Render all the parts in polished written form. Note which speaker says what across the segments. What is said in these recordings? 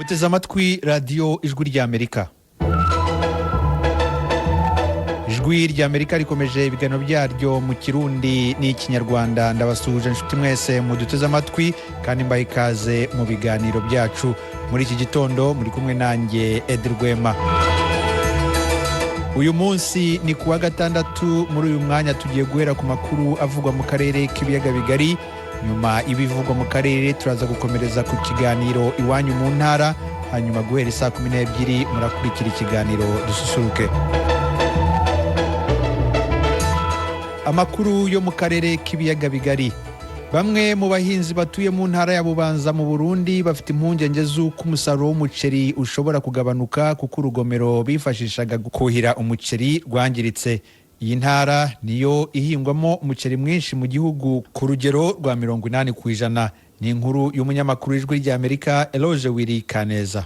Speaker 1: Muteze amatwi radiyo ijwi ry'Amerika. Ijwi ry'Amerika rikomeje ibiganiro byaryo mu Kirundi n'Ikinyarwanda. Ndabasuhuje inshuti mwese muduteze amatwi kandi mbaye ikaze mu biganiro byacu. Muri iki gitondo muri kumwe nanjye Edrwema. Uyu munsi ni kuwa gatandatu. Muri uyu mwanya tugiye guhera ku makuru avugwa mu karere k'ibiyaga bigari. Nyuma ibivugwa mu karere turaza gukomereza ku kiganiro iwanyu mu ntara, hanyuma guhera saa 12 murakurikira ikiganiro dususuruke. Amakuru yo mu karere k'ibiyaga bigari. Bamwe mu bahinzi batuye mu ntara ya Bubanza mu Burundi bafite impungenge z'uko umusaruro w'umuceri ushobora kugabanuka kuko urugomero bifashishaga kuhira umuceri rwangiritse. Iyi ntara niyo ihingwamo umuceri mwinshi mu gihugu ku rugero rwa 80%. Ni inkuru y'umunyamakuru w'ijwi ry'Amerika Eloge Wiri Kaneza.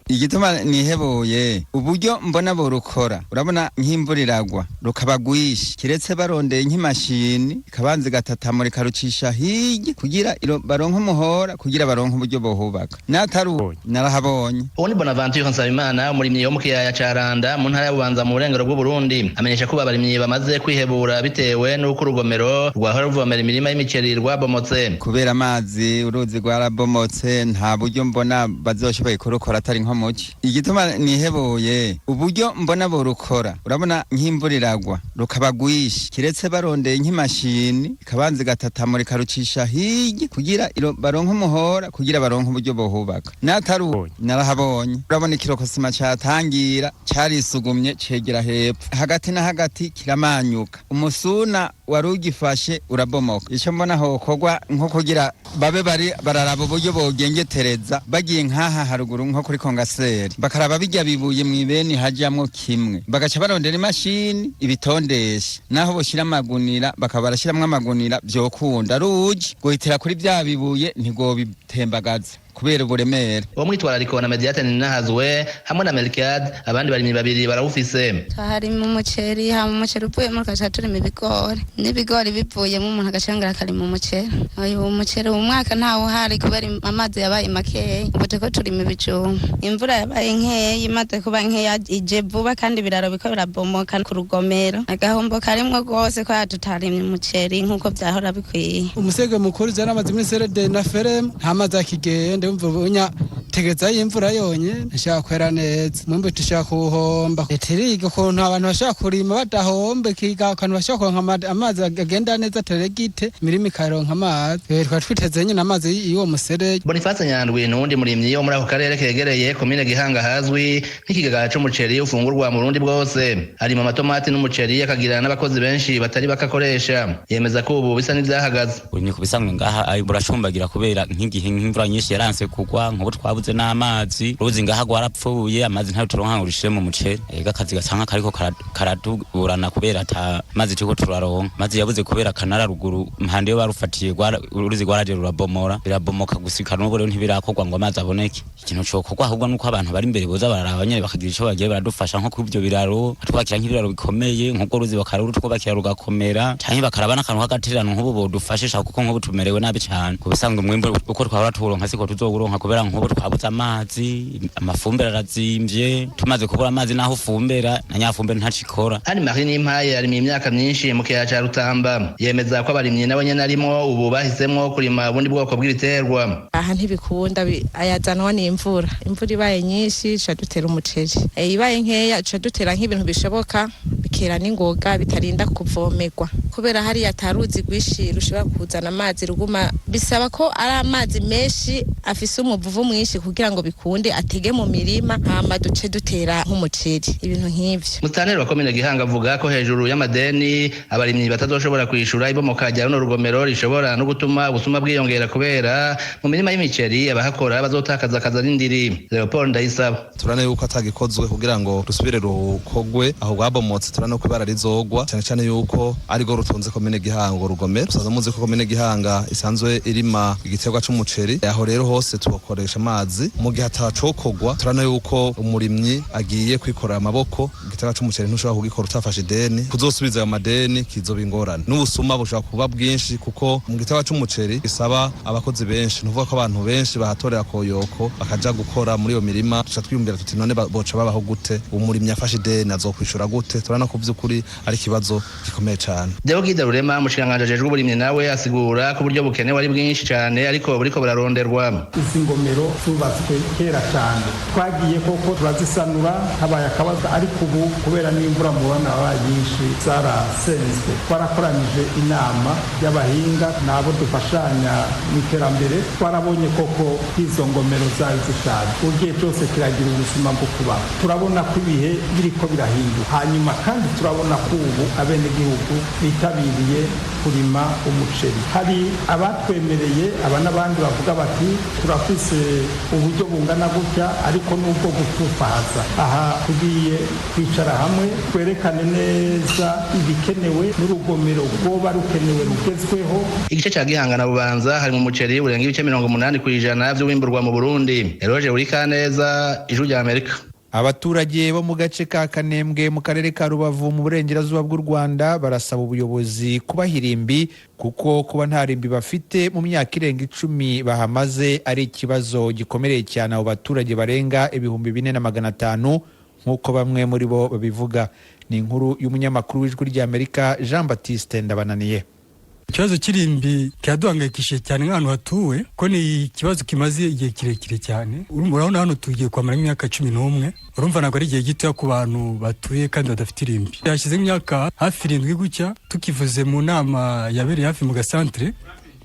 Speaker 2: Igituma nihebuye uburyo mbona borukora, urabona nk'imvura iragwa rukabagwisha, kiretse barondeye nk'imashini ikabanza gatatamura karucisha higi kugira baronka umuhora, kugira baronka uburyo bohubaka. Nataru narahabonye.
Speaker 3: Oni Bonaventure Nsabimana umurimyi wo mu kiyaya ca Randa mu ntara ya Bubanza mu burengero bw'u Burundi amenyesha ko abarimyi bamaze kwihebura bitewe n'uko urugomero rwahora ruvomera imirima y'imiceri rwabomotse.
Speaker 2: Kubera amazi uruzi rwarabomotse, nta buryo mbona bazoshoboye kurukora atari nko muci. Igituma nihebuye uburyo mbona borukora, urabona nk'imvura iragwa rukabagwisha, kiretse barondeye nk'imashini ikabanza gatatamura karucisha higi kugira baronka umuhora, kugira baronka uburyo bohubaka. Nataru narahabonye, urabona ikirokosima catangira carisugumye cegera hepfo, hagati na hagati kiramanyuka, umusuna warugifashe urabomoka. Ico mbona hokorwa nko kugira babe bararaba uburyo bogengetereza bagiye nkaha haruguru nko kuri Kongaseri, bakaraba bijya bibuye mwibeni hajamwo kimwe, bagaca barondera imashini ibitondesha, naho boshira amagunira bakaba barashiramwe amagunira vyokunda, ruji gohitira kuri bya bibuye ntigo bitembagaza kubera uburemere.
Speaker 3: Uwo mwitwarariko na Mediate Ninahazwe hamwe na Amerika abandi barimyi babiri barawufise.
Speaker 4: Hari mu muceri, ha mu muceri uvuye mu kaca turimo ibigori, n'ibigori bivuye mu umuntu agacangara kari mu muceri. Uyu muceri umwaka ntawo hari kubera amazi yabaye makeya, ubuteko turimo ibijumba. Imvura yabaye nkeya, imaze kuba nkeya ije vuba kandi biraro biko birabomoka ku rugomero. Agahombo karimwo gose ko hatutarimye umuceri nkuko vyahora bikwiye.
Speaker 5: Umusege mukuru zana amazi muri serede na ferem, ntamazi akigenda umvubunya tegeza y'imvura yonye nshaka kwera neza, mwembe tushaka kuhomba. Etiriga ukuntu abantu bashaka kurima badahombe, kiga akantu bashaka kuronka amazi agenda neza teregite mirimo ikaronka amazi. Twiteze nyine amazi y'uwo muserege.
Speaker 3: Boniface Nyandwi n'undi murimyi wo muri ako karere kegereye komine Gihanga hazwi nk'ikigaga c'umuceri ufungurwa mu Burundi bwose. Hari mu matomati n'umuceri akagira n'abakozi benshi batari bakakoresha. Yemeza ko ubu bisa n'ivyahagaze.
Speaker 6: Urimye kubisanzwe ngaha buracumbagira kubera nk'igihe nk'imvura nyinshi yaranse kugwa, nk'ubu twabuze n'amazi, uruzi ngaha rwarapfuye, amazi ntayo turonka urishire mu muceri. Akazi gasanga kariko karatuburana kubera ata mazi turiko turaronka. Mazi yabuze kubera kanara ruguru impande yo barufatiye uruzi rwaraje rurabomora, birabomoka gusika n'ubu rero ntibirakorwa ngo amazi aboneke. Ikintu cokorwa ahubwo nuko abantu bari imbere boza bararaba nyene bakagira ico bagiye baradufasha nko kubyo biraro, twakira nk'ibiraro bikomeye nk'uko ruzi bakaruru twubakira rugakomera, canke bakaraba n'akantu k'agatererano nk'ubu bodufashisha kuko nk'ubu tumerewe nabi cyane. Kubisanzwe mwimbo uko twahora turonka siko tuzoguronka kubera nk'ubu twabuze amazi, amafumbire arazimvye, tumaze kubura amazi naho ufumbera na nyafumbire ntacikora.
Speaker 3: Ani Marie Nimpaye ari mu myaka myinshi mu kiyaya ca Rutamba, yemeza ko abarimyi nabo nyene arimo ubu bahisemwo kurima ubundi bwoko bw'ibiterwa.
Speaker 7: Aha ntibikunda ayazanwa n'imvura, imvura ibaye nyinshi ca dutera umuceri, ibaye nkeya ca dutera nk'ibintu bishoboka bikera n'ingoga bitarinda kuvomerwa, kubera hari ataruzi rwishi rushobora kuzana amazi ruguma, bisaba ko ari amazi menshi afise umuvuvu mwinshi kugira ngo bikunde atege mu mirima, hama duce dutera nk'umuceri ibintu nk'ivyo.
Speaker 3: Mustaneri wa komine Gihanga avuga ko hejuru y'amadeni abarimyi batazoshobora kwishura ibomoka rya runo rugomero rishobora no gutuma ubusuma bwiyongera kubera mu mirima y'imiceri abahakora bazotakaza akazi n'indiri. Leopold Ndayisaba:
Speaker 8: turane yuko atagikozwe kugira ngo rusubire rukogwe aho rwabomotse, turane ko ibara rizogwa cyane cyane yuko ari go rutunze komine Gihanga Rugomero. Usanzwe muzi ko komine Gihanga isanzwe irima igiterwa c'umuceri, aho rero hose tubakoresha amazi mu gihe atacokogwa. Turana yuko umurimyi agiye kwikorera amaboko, igiterwa c'umuceri ntushobora kugikora utafashe ideni, kuzosubiza ayo madeni kizoba ingorane. N'ubusuma bushobora kuba bwinshi kuko mu giterwa c'umuceri gisaba abakozi benshi, nuvuga ko abantu benshi bahatorera koyoko bakaja gukora muri iyo mirima. Tuca twiyumvira tuti none boca babaho gute, umurimyi afashe ideni azokwishura gute? Turana ko vy'ukuri ari kibazo gikomeye cyane.
Speaker 3: Deogide Rurema mushikanganje ajejwe uburimyi nawe asigura ko uburyo bukenewe ari bwinshi cyane ariko buriko buraronderwa.
Speaker 9: Izi ngomero zubatswe kera cyane, twagiye koko turazisanura habaye akabazo, ariko ubu kubera n'imvura mubona wabaye nyinshi zarasenzwe. Twarakoranije inama y'abahinga nabo dufashanya mu iterambere, twarabonye koko izo ngomero zari zishaje, ugiye cyose kiragira ubuzima bwo kuba. Turabona ko ibihe biriko birahinduka, hanyuma kandi turabona ko ubu abenegihugu bitabiriye kurima umuceri. Hari abatwemereye, aba n'abandi bavuga bati turafise uburyo bungana gutya ariko n'ubwo gutufahaza. Aha tugiye kwicara hamwe twerekane neza ibikenewe n'urugomero rwoba rukenewe rugezweho.
Speaker 3: Igice ca Gihanga na Bubanza hari mu muceri urenga ibice 80% vy'uwimburwa mu Burundi. Eroje Urikaneza, Ijwi rya Amerika.
Speaker 1: Abaturage bo mu gace ka Kanembwe mu karere ka Rubavu mu burengerazuba bw'u Rwanda barasaba ubuyobozi kubaha irimbi kuko kuba nta rimbi bafite mu myaka irenga 10 bahamaze ari ikibazo gikomeye cyane. Abo baturage barenga 4,500 nk'uko bamwe muri bo babivuga. Ni inkuru y'umunyamakuru w'Ijwi rya Amerika Jean Baptiste Ndabananiye.
Speaker 10: Ikibazo cy'irimbi kiraduhangayikishije cyane nk'ahantu hatuwe, ko ni ikibazo kimaze igihe kirekire cyane. Urabona hano tugiye kwamara imyaka 11, urumva ntabwo ari igihe gito ku bantu batuye kandi badafite irimbi. Yashize imyaka hafi 7 gutya tukivuze mu nama yabereye hafi mu gasantre,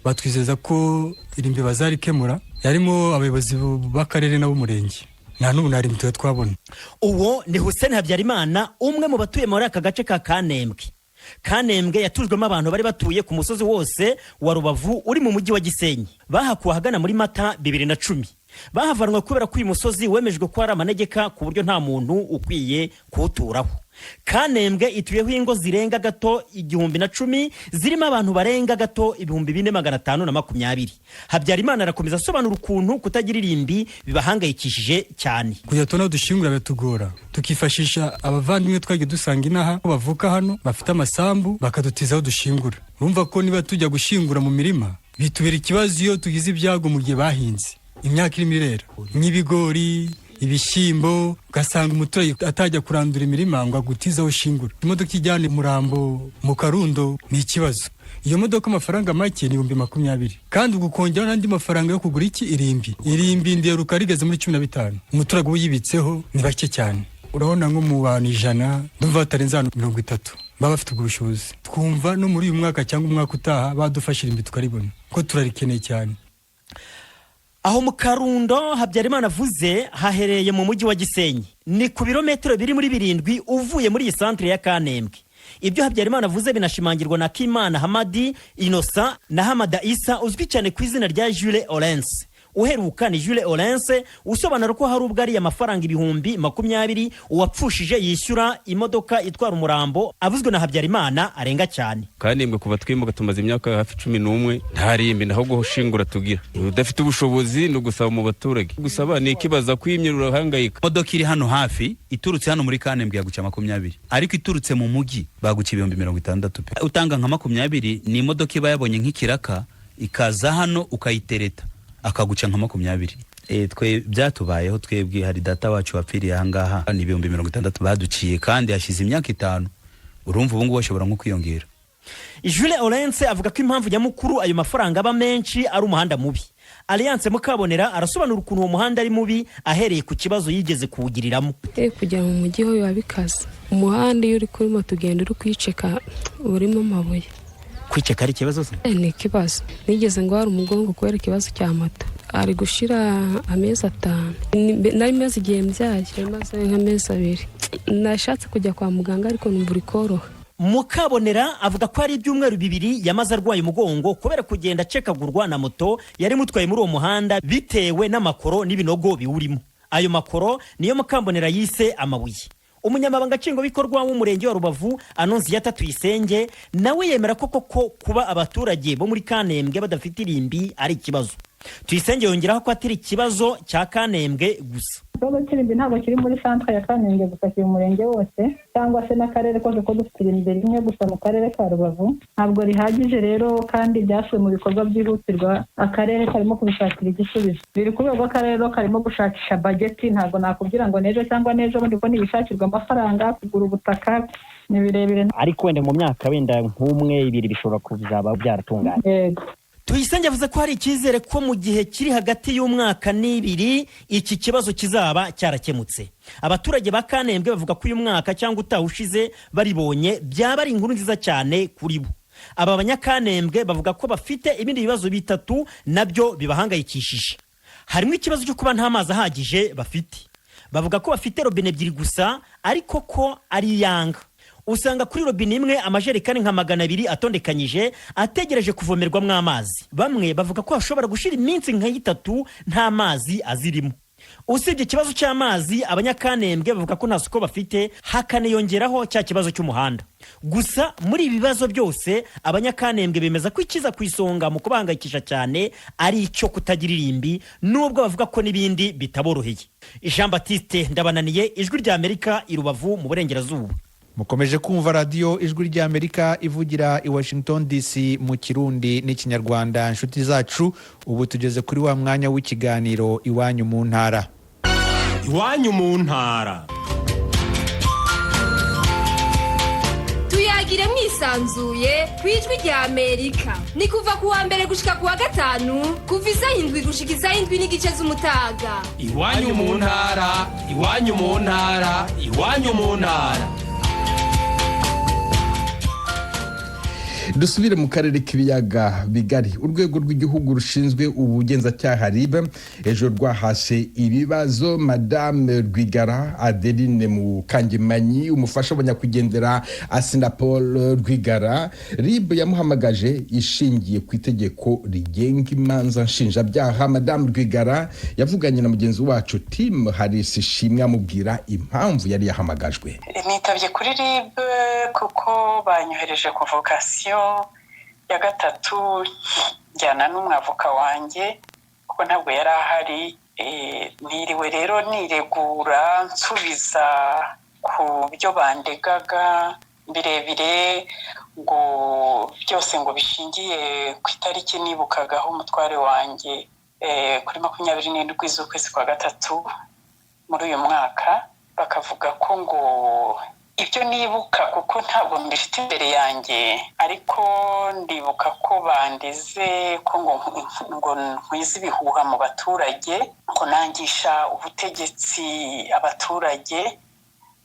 Speaker 10: batwizeza ko irimbi bazarikemura. Yarimo abayobozi b'akarere n'ab'umurenge. Nta n'ubu nta rimbi twabona.
Speaker 11: Uwo ni Hussein Habyarimana, umwe mu batuye muri aka gace ka Kanembwe. Kanembwe yatujwemo abantu bari batuye ku musozi wose wa Rubavu uri mu mujyi wa Gisenyi. Bahakuwe hagana muri Mata 2010. Bahavanwe kubera ko uyu musozi wemejwe ko ari amanegeka ku buryo nta muntu ukwiye kuwuturaho. Kanembwe ituyeho ingo zirenga gato 1010, zirimo abantu barenga gato 4520. Habyarimana arakomeza asobanura ukuntu kutagira irimbi bibahangayikishije cyane.
Speaker 10: Kujya tona dushingura batugora, tukifashisha abavandimwe twagiye dusanga inaha ko bavuka hano bafite amasambu bakadutizaho dushingura. Urumva ko niba tujya gushingura mu mirima bitubera ikibazo iyo tugize ibyago mu gihe bahinze imyaka irimo irera nk'ibigori, ibishyimbo, ugasanga umuturage atajya kurandura imirima ngo agutizaho shingura. Imodoka ijyana umurambo mu Karundo ni ikibazo. Iyo modoka amafaranga make ni 20,000, kandi ugukongeraho n'andi mafaranga yo kugura iki irimbi ndiheruka rigeze muri 15. Umuturage uyibitseho ni bake cyane. Urabona nko mu bantu 100 ndumva batarenze 30 baba bafite ubushobozi. Twumva no muri uyu mwaka cyangwa umwaka utaha badufashira irimbi tukaribona ko turarikeneye cyane.
Speaker 11: Aho mu Karundo Habyarimana avuze hahereye mu mujyi wa Gisenyi, ni ku birometero biri muri 7 uvuye muri iyi centre ya Kanembwe. Ibyo Habyarimana avuze binashimangirwa na Kimana Hamadi Innocent na Hamada Isa uzwi cyane ku izina rya Jules Olense. Uheruka ni Jules Olense usobanura ko hari ubwo ari amafaranga 20,000 uwapfushije yishyura imodoka itwara umurambo avuzwe na Habyarimana arenga cyane.
Speaker 12: Kanembwe kuva twimuka tumaze imyaka hafi 11 nta rimbi naho gushingura tugira. Udafite ubushobozi no gusaba mu baturage. Gusaba ni ikibaza kwimyirura hangayika.
Speaker 13: Imodoka iri hano hafi iturutse hano muri Kanembwe yaguca 20, ariko iturutse mu mujyi baguca 60,000. Utanga nka 20 ni imodoka iba yabonye nk'ikiraka ikaza hano ukayitereta akaguca nka 20. Twe byatubayeho twebwe, hari data wacu wapfiriye ahangaha ni 60,000 baduciye kandi yashize imyaka 5. Urumva ubu ngubu bashobora nko kwiyongera.
Speaker 11: Jules Olense avuga ko impamvu nyamukuru ayo mafaranga aba menshi ari umuhanda mubi. Alliance Mukabonera arasobanura ukuntu uwo muhanda ari mubi ahereye ku kibazo yigeze kuwugiriramo.
Speaker 14: Kujya mu mujyi ho biba bikaze. Umuhanda iyo uri kuri moto ugenda uri kwiceka urimo amabuye.
Speaker 11: Kwiceka ari ikibazo se?
Speaker 14: Ni ikibazo. Nigeze ngo hari umugongo kubera ikibazo cya moto. Ari gushira amezi 5. Nari mezi igihe mbyaye, maze nk'amezi 2. Nashatse kujya kwa muganga ariko numva uri koroha.
Speaker 11: Mukabonera avuga ko ari ibyumweru 2 yamaze arwaye umugongo kubera kugenda cekagurwa na moto yari mutwaye muri uwo muhanda bitewe n'amakoro n'ibinogo biwurimo. Ayo makoro niyo Mukabonera yise amabuye. umunyamabanga nshingwabikorwa w'umurenge wa Rubavu Anonsiyata Tuyisenge nawe yemera koko kuba abaturage bo muri Kanembwe badafite irimbi ari ikibazo. Tuyisenge yongeraho ko atari ikibazo cya Kanembwe gusa.
Speaker 15: Ikibazo cy'irimbi ntabwo kiri muri centre ya Kanembwe gusa, kiri umurenge wose cyangwa se n'akarere kose ko dufite irimbi rimwe gusa mu karere ka Rubavu. Ntabwo rihagije rero kandi byasuwe mu bikorwa byihutirwa, akarere karimo kubishakira igisubizo. Biri ku rwego akarere karimo gushakisha budget, ntabwo nakubwira ngo nejo cyangwa nejo bundi ko nibishakirwa amafaranga kugura ubutaka ni birebire,
Speaker 11: ariko wenda mu myaka wenda nk'umwe ibiri bishobora kuzaba byaratunganye.
Speaker 15: Yego.
Speaker 11: Tuyisenge avuze ko hari icyizere ko mu gihe kiri hagati y'umwaka n'ibiri iki kibazo kizaba cyarakemutse. Abaturage ba Kanembwe bavuga ko uyu mwaka cyangwa utawushize baribonye byaba ari inkuru nziza cyane kuri bo. Aba banyakanembwe bavuga ko bafite ibindi bibazo bitatu nabyo bibahangayikishije. Harimo ikibazo cyo kuba nta mazi ahagije bafite. Bavuga ko bafite robine ebyiri gusa ariko ko ari yanga. Usanga kuri robine imwe amajerekani nka 200 atondekanyije ategereje kuvomerwamo amazi. Bamwe bavuga ko hashobora gushira iminsi nka 3 nta mazi azirimo. Usibye ikibazo cy'amazi, abanyakanembwe bavuga ko nta soko bafite, hakaniyongeraho cya kibazo cy'umuhanda. Gusa muri ibi bibazo byose abanyakanembwe bemeza ko ikiza ku isonga mu kubangayikisha cyane ari icyo kutagira irimbi, nubwo bavuga ko n'ibindi bitaboroheye. Jean Baptiste Ndabananiye, Ijwi rya Amerika, i Rubavu mu Burengerazuba.
Speaker 1: Mukomeje kumva radio Ijwi rya Amerika ivugira i Washington DC mu Kirundi n'Ikinyarwanda. Inshuti zacu, ubu tugeze kuri wa mwanya w'ikiganiro Iwanyu mu ntara.
Speaker 16: Iwanyu mu ntara.
Speaker 17: Tuyagire mwisanzuye ku Ijwi rya Amerika. Ni kuva ku wa mbere gushika ku wa gatanu, kuva 7 gushika 7 n'igice z'umutaga.
Speaker 16: Iwanyu mu ntara, Iwanyu mu ntara, Iwanyu mu ntara.
Speaker 18: Dusubire mu karere k'ibiyaga bigari. Urwego rw'igihugu rushinzwe ubugenzacyaha RIB ejo rwahashe ibibazo Madame Rwigara Adeline Mukangemanyi, umufasha w'abanyakwigendera Asina Paul Rwigara. RIB yamuhamagaje ishingiye ku itegeko rigenga imanza nshinjabyaha. Madame Rwigara yavuganye na mugenzi wacu Tim Harris Shimwe amubwira impamvu yari yahamagajwe.
Speaker 19: Nitabye kuri RIB kuko banyohereje convocation ya gatatu njyana n'umwavoka wanjye kuko ntabwo yari ahari. Niriwe rero niregura nsubiza ku byo bandegaga birebire, ngo byose ngo bishingiye ku itariki nibukagaho umutware wanjye kuri 27 z'ukwezi kwa gatatu muri uyu mwaka. Bakavuga ko ngo ibyo nibuka kuko ntabwo mbifite imbere yanjye, ariko ndibuka ko bandeze ko ngo nkwiza ibihuha mu baturage, ngo nangisha ubutegetsi abaturage,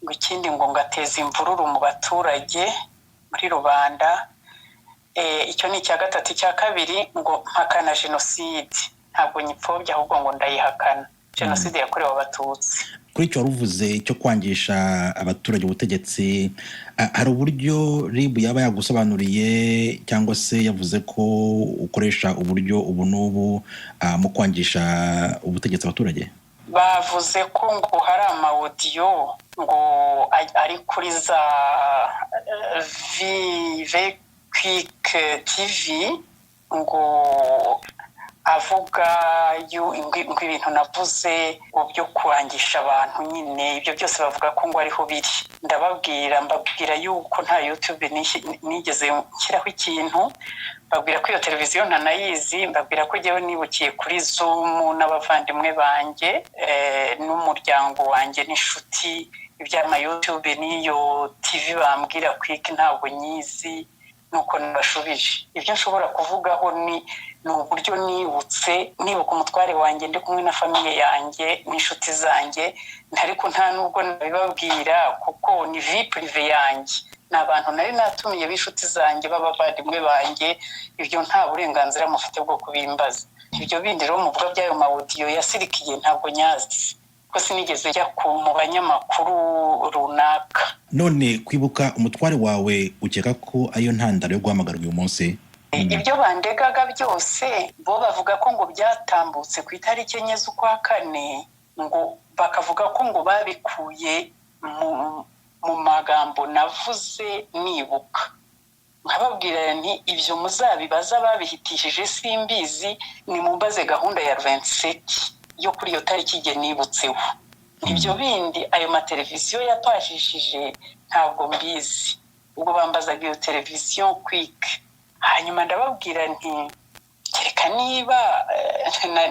Speaker 19: ngo ikindi ngo ngateza imvururu mu baturage muri rubanda. Icyo ni icya gatatu. Icya kabiri ngo mpakana jenoside. Ntabwo nyipfobya ahubwo ngo ndayihakana. Jenoside yakorewe abatutsi.
Speaker 20: Kuri icyo waruvuze cyo kwangisha abaturage ubutegetsi, hari uburyo RIB yaba yagusobanuriye cyangwa se yavuze ko ukoresha uburyo ubu n'ubu mu kwangisha ubutegetsi abaturage?
Speaker 19: Bavuze ko ngo hari amaudio ngo ari kuri za Quick TV ngo avuga ibintu navuze byo kwangisha abantu. Nyine ibyo byose bavuga ko ngo ariho biri. Mbabwira yuko nta YouTube nigeze nshyiraho ikintu, mbabwira ko iyo televiziyo ntanayizi, mbabwira ko jyewe nibukiye kuri Zoom n'abavandimwe banjye n'umuryango wanjye n'inshuti. Iby'ama YouTube n'iyo TV bambwira Quick ntabwo nyizi, nuko nabashubije. Ibyo nshobora kuvugaho ni uburyo nibuka umutware wanjye ndi kumwe na famiye yanjye n'inshuti zanjye, ariko nta nubwo nabibabwira kuko ni vie prive yanjye. N'abantu nari natumiye b'inshuti zanjye b'abavandimwe banjye, ibyo nta burenganzira mufite bwo kubimbaza. Ibyo bindi rero muvuga by'ayo maudio yasirikiye ntabwo nyazi, ko sinigeze njya mu banyamakuru runaka.
Speaker 20: None kwibuka umutware wawe ukeka ko ayo ntandaro yo guhamagarwa uyu munsi?
Speaker 19: Ibyo bandegaga byose bo bavuga ko ngo byatambutse ku itariki 4 z'ukwa kane, ngo bakavuga ko ngo babikuye mu magambo navuze nibuka nkababwira nti ibyo muzabibaza babihitishije simbizi nimumbaze gahunda ya 27 yo kuri iyo tariki igihe nibutseho ibyo bindi ayo mateleviziyo yapashishije ntabwo mbizi ubwo bambazaga iyo televiziyo quick hanyuma ndababwira nti kereka niba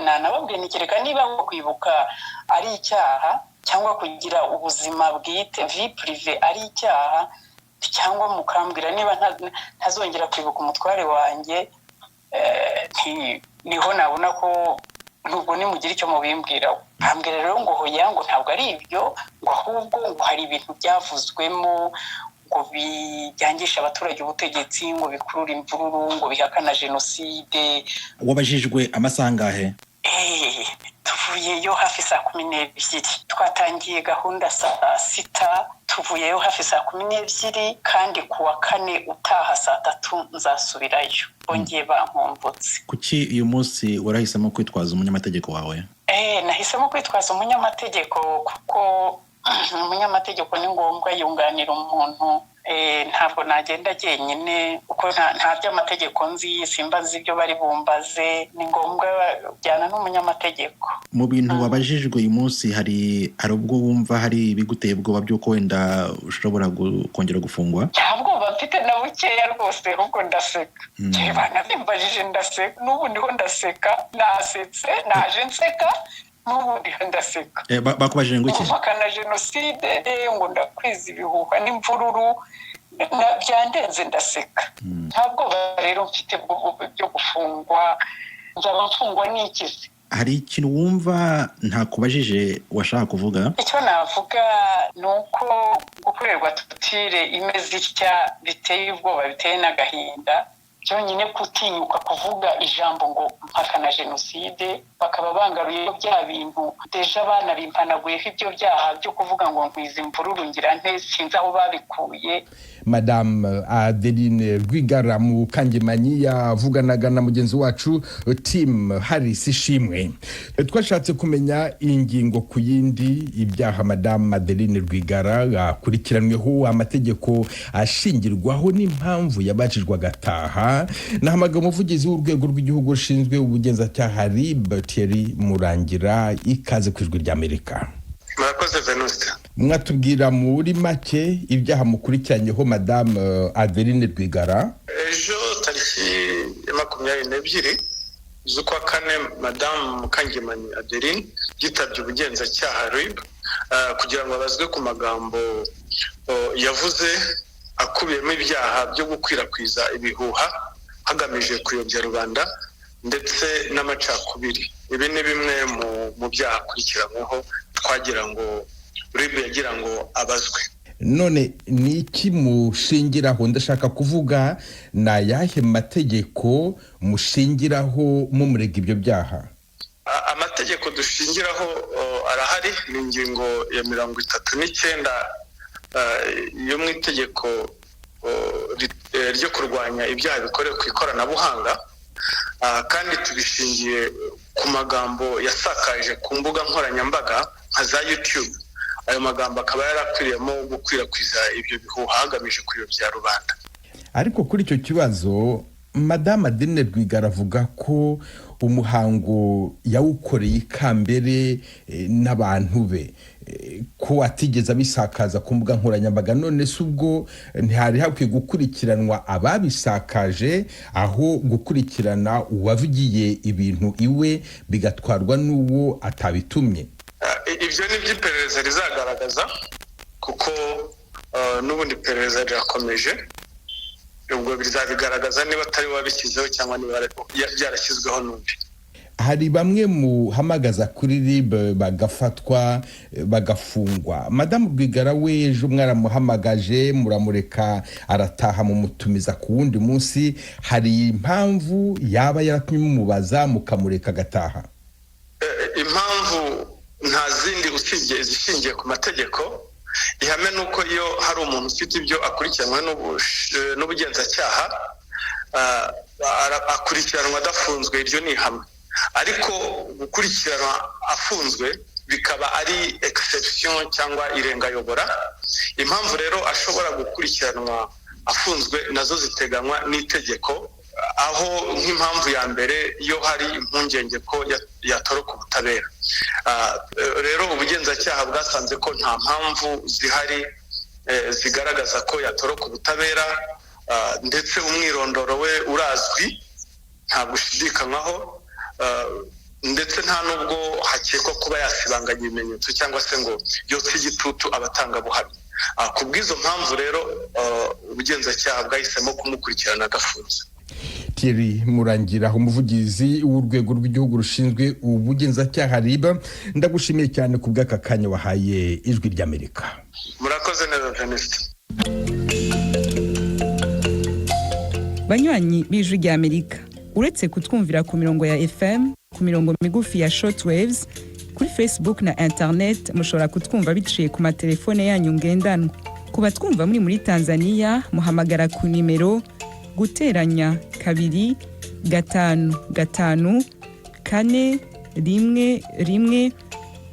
Speaker 19: nababwira nti kereka niba kwibuka ari icyaha cyangwa kugira ubuzima bwite vie prive ari icyaha cyangwa mukambwira niba ntazongera kwibuka umutware wanjye niho nabona ko nubwo nimugira icyo mubimbwiraho hambere rero ngo hoya ngo ntabwo ari ibyo ngo ahubwo ngo hari ibintu byavuzwemo ngo bijyangisha abaturage ubutegetsi ngo bikurura imvururu ngo bihakana jenoside.
Speaker 20: Wabajijwe amasaha angahe?
Speaker 19: Tuvuyeyo hafi saa 12 twatangiye gahunda saa 6 tuvuyeyo hafi saa 12 kandi kuwa kane utaha saa 3 nzasubirayo bongeye bankombotse.
Speaker 20: Kuki uyu munsi warahisemo kwitwaza umunyamategeko wawe?
Speaker 19: Nahisemo kwitwaza umunyamategeko kuko umunyamategeko ni ngombwa yunganira umuntu. Ntabwo nagenda jyenyine uko nta by'amategeko nzi simbazi ibyo bari bumbaze ni ngombwa byana n'umunyamategeko.
Speaker 20: Mu bintu wabajijwe uyu munsi hari ubwo wumva hari ibiguteye ubwoba by'uko wenda ushobora kongera gufungwa?
Speaker 19: Ntabwo bafite na bukeya rwose ahubwo ndaseka. Banabimbajije ndaseka n'ubu ndiho ndaseka nasetse naje nseka n'ubundi ndaseka.
Speaker 20: Bakubajije ngo iki?
Speaker 19: Bakana jenoside ngo ndakwiza ibihuha n'imvururu byandenze ndaseka. Ntabwo rero mfite byo gufungwa nzaba mfungwa n'iki?
Speaker 20: Hari ikintu wumva ntakubajije washaka kuvuga?
Speaker 19: Icyo navuga ni uko gukorerwa tutire imeze itya biteye ubwoba biteye n'agahinda. Byonyine kutinyuka kuvuga ijambo ngo mpakana jenoside bakaba bangaruye bya bintu deja abana bimpanaguyeho ibyo byaha byo kuvuga ngo nkwiza imvururu ngira nte sinzi aho babikuye.
Speaker 18: Madame Adeline Rwigara mu Kangemanyi yavuganaga na mugenzi wacu Tim Harris Ishimwe. Twashatse kumenya ingingo ku yindi ibyaha Madame Adeline Rwigara yakurikiranweho amategeko ashingirwaho n'impamvu yabajijwe agataha. Nahamaga umuvugizi w'urwego rw'igihugu rushinzwe ubugenzacyaha RIB Thierry Murangira ikaze ku ijwi rya Amerika.
Speaker 21: Murakoze Venuste.
Speaker 18: Mwatubwira muri make ibyaha mukurikiranyeho Madame Adeline Rwigara?
Speaker 21: Ejo tariki ya 22 z'ukwa kane Madame Kangemanyi Adeline yitabye ubugenzacyaha RIB kugira ngo abazwe ku magambo yavuze akubiyemo ibyaha byo gukwirakwiza ibihuha hagamije kuyobya rubanda ndetse n'amacakubiri. Ibi ni bimwe mu byaha akurikiranyweho twagira ngo RIB yagira ngo abazwe.
Speaker 18: None ni iki mushingiraho? Ndashaka kuvuga na yahe mategeko mushingiraho mumurega ibyo byaha?
Speaker 21: Amategeko dushingiraho arahari ni ingingo ya 39 yo mu itegeko ryo kurwanya ibyaha bikorewe ku ikoranabuhanga, kandi tubishingiye ku magambo yasakaje ku mbuga nkoranyambaga nka za YouTube. Ayo magambo akaba yarakwiriyemo gukwirakwiza ibyo bihuha hagamije kuyobya rubanda.
Speaker 18: Ariko kuri icyo kibazo Madame Adeline Rwigara avuga ko umuhango yawukoreye ikambere n'abantu be, ko atigeze abisakaza ku mbuga nkoranyambaga. None se ubwo ntihari hakwiye gukurikiranwa ababisakaje aho gukurikirana uwavugiye ibintu iwe bigatwarwa n'uwo atabitumye?
Speaker 21: Ibyo ni by'iperereza rizagaragaza kuko n'ubundi perereza rirakomeje. Ubwo bizabigaragaza niba atari wabishyizeho cyangwa niba byarashyizweho n'undi.
Speaker 18: Hari bamwe muhamagaza kuri RIB bagafatwa bagafungwa. Madame Rwigara we ejo mwaramuhamagaje muramureka arataha mu mutumiza ku wundi munsi. Hari impamvu yaba yaratumye mumubaza mukamureka agataha?
Speaker 21: Impamvu nta zindi usibye izishingiye ku mategeko. Ihame nuko iyo hari umuntu ufite ibyo akurikiranywe n'ubugenzacyaha akurikiranwa adafunzwe, iryo ni ihame. Ariko gukurikiranwa afunzwe bikaba ari exception cyangwa irengayobora. Impamvu rero ashobora gukurikiranwa afunzwe nazo ziteganywa n'itegeko, aho nk'impamvu ya mbere iyo hari impungenge ko yatoroka ubutabera. Rero ubugenzacyaha bwasanze ko nta mpamvu zihari zigaragaza ko yatoroka ubutabera, ndetse umwirondoro we urazwi nta gushidikanywaho, ndetse nta nubwo hakekwa kuba yasibanganya ibimenyetso cyangwa se ngo yotse igitutu abatangabuhamya. Ku bw'izo mpamvu rero ubugenzacyaha bwahisemo kumukurikirana agafunze.
Speaker 18: Thierry Murangira, umuvugizi w'urwego rw'igihugu rushinzwe ubugenzacyaha RIB, ndagushimiye cyane ku bw'aka kanya wahaye Ijwi ry'Amerika.
Speaker 21: Murakoze neza Venuste.
Speaker 2: Banywanyi b'Ijwi ry'Amerika, uretse kutwumvira ku mirongo ya FM, ku mirongo migufi ya shortwaves, kuri Facebook na internet mushobora kutwumva biciye ku matelefone yanyu ngendanwa. Ku batwumva muri Tanzania muhamagara ku nimero guteranya 2 5 5 4 1 1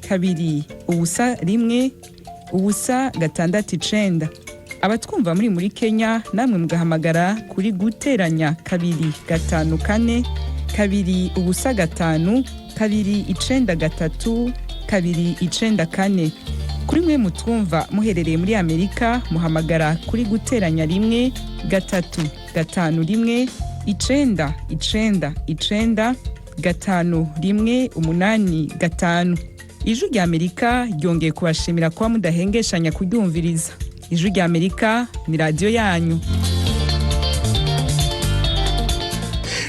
Speaker 2: 2 ubusa 1 ubusa 6 abatwumva muri Kenya namwe mugahamagara kuri guteranya 2 5 4 2 ubusa 5 2 9 3 2 9 4. Kuri mwe mutwumva muherereye muri Amerika muhamagara kuri guteranya 1 3 5 1 9 9 9 5 1 8 5. Ijwi ry'Amerika ryongeye kubashimira kuba mudahengeshanya kuryumviriza. Ijwi ry'Amerika ni radio yanyu.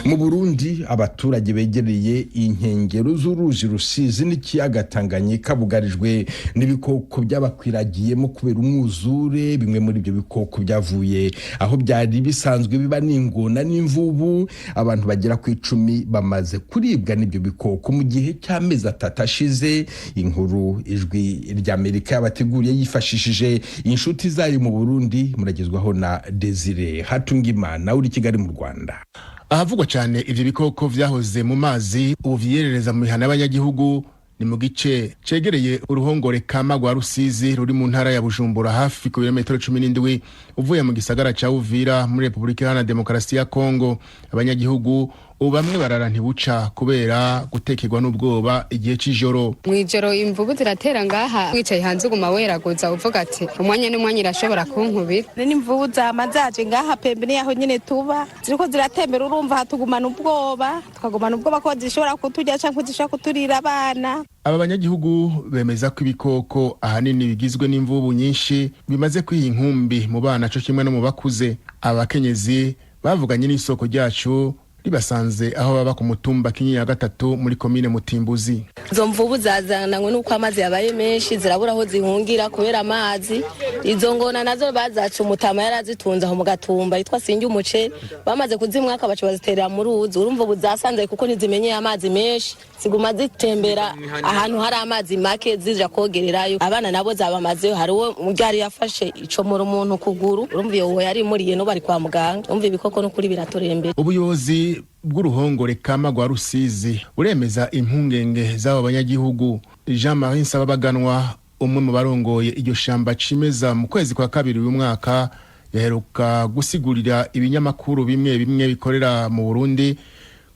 Speaker 18: Mu Burundi abaturage begereye inkengero z'uruzi Rusizi n'ikiyaga Tanganyika bugarijwe n'ibikoko byabakwiragiyemo kubera umwuzure. Bimwe muri ibyo bikoko byavuye aho byari bisanzwe biba n'ingona n'imvubu. Abantu bagera ku 10 bamaze kuribwa n'ibyo bikoko mu gihe cy'amezi 3 ashize. Inkuru Ijwi ry'Amerika yabateguriye yifashishije inshuti zayo mu Burundi, muragezwaho na Desire Hatungimana uri Kigali mu Rwanda.
Speaker 22: Ahavugwa cyane ivyo bikoko vyahoze mu mazi ubu vyerereza mu mihana y'abanyagihugu ni mu gice cegereye uruhongore Kamagwa Rusizi ruri mu ntara ya Bujumbura hafi ku birometero 17 uvuye mu gisagara ca Uvira muri Republika Iharanira Demokarasi ya Kongo. Abanyagihugu ubu bamwe barara ntibuca kubera gutekerwa n'ubwoba igihe c'ijoro.
Speaker 23: Mwijoro imvubu ziratera ngaha wicaye hanze uguma weraguza uvuga ati umwanya n'umwanya irashobora kunkubira.
Speaker 7: N'imvubu zamazaje ngaha pembeni yaho nyene tuba ziriko ziratembera, urumva hatugumana ubwoba, tukagumana ubwoba ko zishobora kuturya canke zishobora kuturira abana.
Speaker 22: Aba banyagihugu bemeza ko ibikoko ahanini bigizwe n'imvubu nyinshi bimaze kwiha inkumbi mu bana cyo kimwe no mu bakuze. Abakenyezi bavuganye n'isoko ryacu ribasanze aho baba ku mutumba Kinyinya 3 muri komine Mutimbuzi.
Speaker 24: Izo mvubu zazananywe nuko amazi yabaye menshi zirabura aho zihungira kubera amazi. Izo ngona nazo bazaca umutama yarazitunze aho mu gatumba yitwa Singi umuceri, bamaze kuzimwaka baca baziterera mu ruzi. Urumva buzasanze kuko ntizimenyeye amazi menshi, ziguma zitembera ahantu hari amazi make zija kogererayo. Abana nabo zabamazeyo, hari uwo muryari yafashe icomora umuntu kuguru, urumva iyo yari muriye no bari kwa muganga. Urumva ibikoko no kuri biratorembera.
Speaker 22: Ubuyobozi bw'uruhongore Kamagwa Rusizi uremeza impungenge z'abo banyagihugu. Jean-Marie Nsababaganwa, umwe mu barongoye iryo shamba cimeza mu kwezi kwa 2 uyu mwaka, yaheruka gusigurira ibinyamakuru bimwe bikorera mu Burundi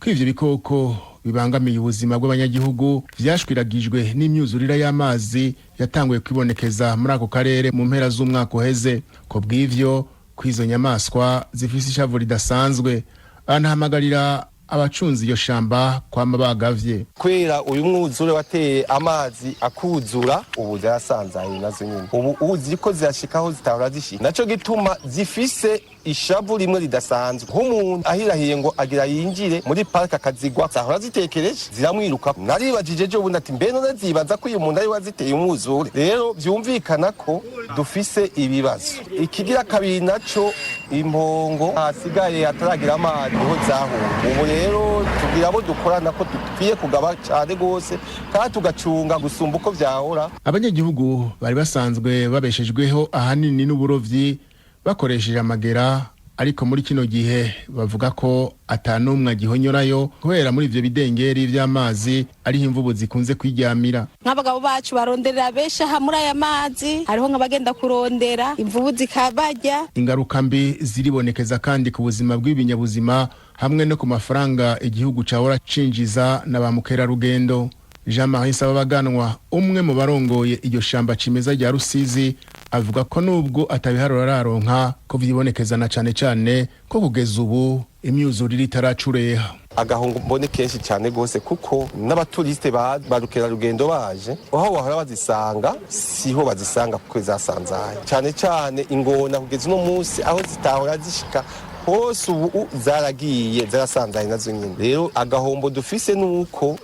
Speaker 22: ko ivyo bikoko bibangamiye ubuzima bw'abanyagihugu vyashwiragijwe n'imyuzurira y'amazi yatanguye kwibonekeza muri ako karere mu mpera z'umwaka uheze. Ko bw'ivyo kwizo nyamaswa zifise ishavu ridasanzwe, anahamagarira abacunzi iyo shamba kwama bagavye.
Speaker 25: Kwera uyu mwuzure wateye amazi akuzura ubu zasanzaye nazo nyine. Ubu uziko zirashikaho zitahora zishika. Naco gituma zifise ishavu rimwe ridasanzwe. Nk'umuntu ahirahiye ngo agira yinjire muri park akazigwa, zahora zitekereje ziramwiruka. Naribajije jo bundi ati mbe none zibaza ko uyu muntu ari waziteye umwuzure. Rero byumvikana ko dufise ibibazo. Ikigira kabiri naco impongo hasigaye ataragira amazi ho zahunga. Ubu rero tugira abo dukorana ko dukwiye kugaba cyane gose kandi tugacunga gusumba uko vyahora.
Speaker 22: Abanyagihugu bari basanzwe babeshejweho ahanini n'uburovyi bakoresheje amagera ariko muri kino gihe bavuga ko atanumwe agihonyorayo kubera muri ivyo bidengeri vy'amazi ariho imvubu zikunze kwiryamira.
Speaker 24: Nk'abagabo bacu baronderera benshi aha muri aya mazi, hariho nk'abagenda kurondera imvubu zikabarya.
Speaker 22: Ingaruka mbi ziribonekeza kandi ku buzima bw'ibinyabuzima hamwe no ku mafaranga igihugu cahora cinjiza na ba mukerarugendo. Jean-Marie Sababaganwa, umwe mu barongoye iryo shamba cimeza rya Rusizi, avuga ko nubwo atabiharura araronka ko vyibonekeza na cane cane ko kugeza ubu imyuzurire itaracureha.
Speaker 25: Agahungu mbone kenshi cyane gose kuko n'abaturiste barukera rugendo baje aho bahora bazisanga siho bazisanga kuko zasanzaye cyane cyane Ingona kugeza no munsi aho zitahora zishika hose ubu zaragiye zarasanzaye nazo nyine. Rero agahombo dufise nuko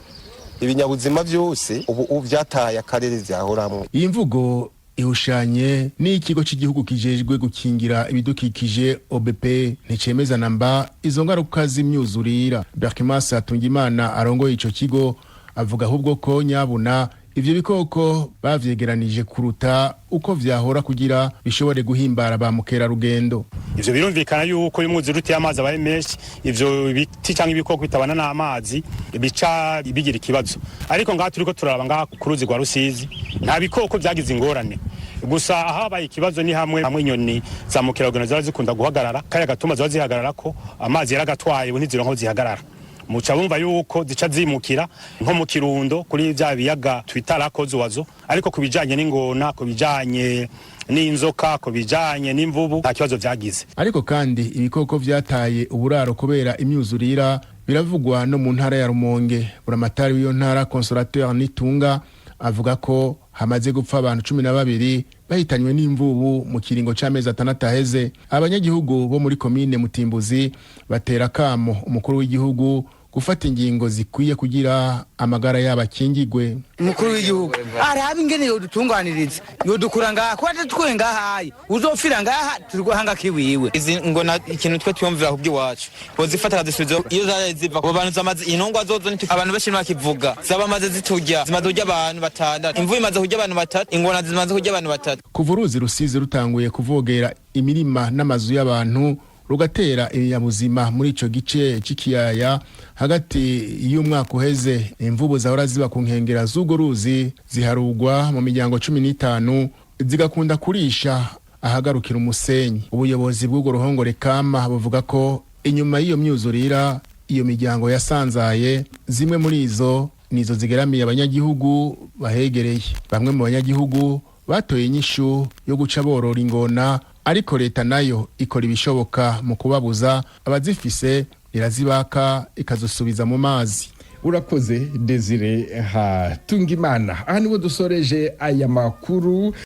Speaker 25: ibinyabuzima byose ubu vyataye akarere vyahoramwe.
Speaker 22: Iyi mvugo ihushanye n'ikigo cy'igihugu kijejwe gukingira ibidukikije OBP nticemeza namba izo ngaruka z'imyuzurira. Berkimas Atungimana arongoye ico kigo avuga ahubwo ko nyabuna ivyo bikoko bavyegeranije kuruta uko vyahora kugira bishobore guhimbara ba mukerarugendo.
Speaker 4: Ivyo birumvikana yuko imwuzure uteye amazi abaye menshi, ivyo biti cyangwa ibikoko bitabana n'amazi bica bigira ikibazo. Ariko ngaha turiko turaraba ngaha ku ruzi rwa Rusizi nta bikoko vyagize ingorane. Gusa habaye ikibazo ni hamwe inyoni za mukerarugendo zara zikunda guhagarara kaya gatuma ziba zihagarara ko amazi yaragatwaye ubu ntizironka zihagarara. Muca bumva yuko zica zimukira nko mu Kirundo kuri vya biyaga twitara kozowazo, ariko kubijanye n'ingona, kubijanye n'inzoka, kubijanye n'imvubu nta kibazo vyagize.
Speaker 22: Ariko kandi ibikoko vyataye uburaro kubera imyuzurira biravugwa no mu ntara ya Rumonge. Buramatari w'iyo ntara Consolateur Nitunga avuga ko hamaze gupfa abantu 12 bahitanywe n'imvubu mu kiringo c'amezi 6 aheze. Abanyagihugu bo muri komine Mutimbuzi batera kamo umukuru w'igihugu gufata ingingo zikwiye kugira amagara y'abakingigwe.
Speaker 5: Umukuru w'igihugu arabe ingene yodutunganiriza yodukura ngaha ko atitwe ngahaye uzofira ngaha turwahanga kiwiwe.
Speaker 6: Izi ngona ikintu twe twumvira kubwi wacu bozifata kadisubizo iyo zare ziva ku bantu zamaze intongwa zozo abantu benshi bakivuga zaba maze ziturya zimaze kurya abantu batandatu, imvubu imaze kurya abantu batatu, ingona zimaze kurya abantu batatu.
Speaker 22: Kuva uruzi Rusizi rutanguye kuvogera imirima n'amazu y'abantu rugatera ibinyabuzima muri ico gice c'ikiyaya hagati y'umwaka uheze, imvubu zahora ziba ku nkengera z'ugo ruzi ziharugwa mu miryango 15 zigakunda kurisha ahagarukira umusenyi. Ubuyobozi bw'ugo ruhongore kama buvuga ko inyuma y'iyo myuzurira iyo miryango yasanzaye, zimwe muri izo nizo zigeramiye abanyagihugu bahegereye. Bamwe mu banyagihugu batoye inyishu yo guca borora ingona, ariko leta nayo ikora ibishoboka mu kubabuza, abazifise irazibaka ikazosubiza mu mazi.
Speaker 18: Urakoze Desire Hatungimana. Aha niho dusoreje aya makuru.